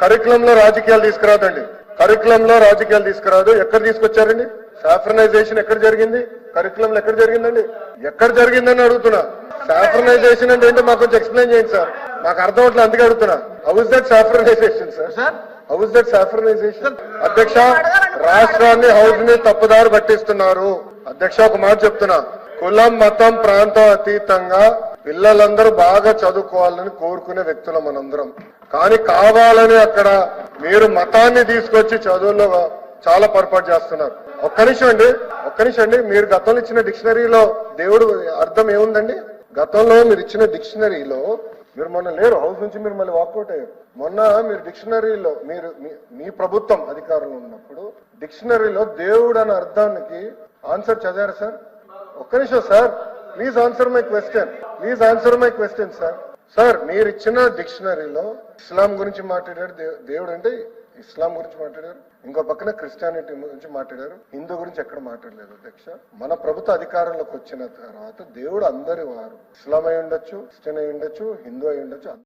కరికులంలో రాజకీయాలు తీసుకురాదండి. కరికులంలో రాజకీయాలు తీసుకురాదు. ఎక్కడ తీసుకొచ్చారండి? సాఫ్రనైజేషన్ ఎక్కడ జరిగింది? కరికులంలో ఎక్కడ జరిగిందండి? ఎక్కడ జరిగిందని అడుగుతున్నా. సాఫ్రనైజేషన్ అంటే ఏంటో మాకు కొంచెం ఎక్స్ప్లెయిన్ చేయండి సార్. మాకు అర్థం అవట్లేదు, అందుకే అడుగుతున్నా. How is that saffronisation sir? How is that saffronisation? అధ్యక్ష, రాష్ట్రాన్ని హౌస్ ని తప్పుదారి పట్టిస్తున్నారు. అధ్యక్ష, ఒక మాట చెప్తున్నా. కులం, మతం, ప్రాంతం అతీతంగా పిల్లలందరూ బాగా చదువుకోవాలని కోరుకునే వ్యక్తులు మనందరం. కానీ కావాలని అక్కడ మీరు మతాన్ని తీసుకొచ్చి చదువుల్లో చాలా పొరపాటు చేస్తున్నారు. ఒక్క నిమిషం అండి, మీరు గతంలో ఇచ్చిన డిక్షనరీలో దేవుడు అర్థం ఏముందండి? గతంలో మీరు ఇచ్చిన డిక్షనరీలో మీరు మొన్న లేరు, హౌస్ నుంచి మీరు మళ్ళీ వాకౌట్ అయ్యారు. మొన్న మీరు డిక్షనరీలో మీ ప్రభుత్వం అధికారంలో ఉన్నప్పుడు డిక్షనరీలో దేవుడు అనే అర్థానికి ఆన్సర్ చదివారు సార్? ఒక్క నిమిషం sir, please answer my question sir. Sir, మీరు ఇచ్చిన డిక్షనరీలో ఇస్లాం గురించి మాట్లాడారు, దేవుడు అంటే ఇస్లాం గురించి మాట్లాడారు. ఇంకో పక్కన క్రిస్టియానిటీ గురించి మాట్లాడారు. హిందూ గురించి ఎక్కడ మాట్లాడలేదు. అధ్యక్ష, మన ప్రభుత్వ అధికారంలోకి వచ్చిన తర్వాత దేవుడు అందరి వారు. ఇస్లాం అయి ఉండొచ్చు, క్రిస్టియన్ అయి ఉండొచ్చు, హిందూ అయి ఉండొచ్చు.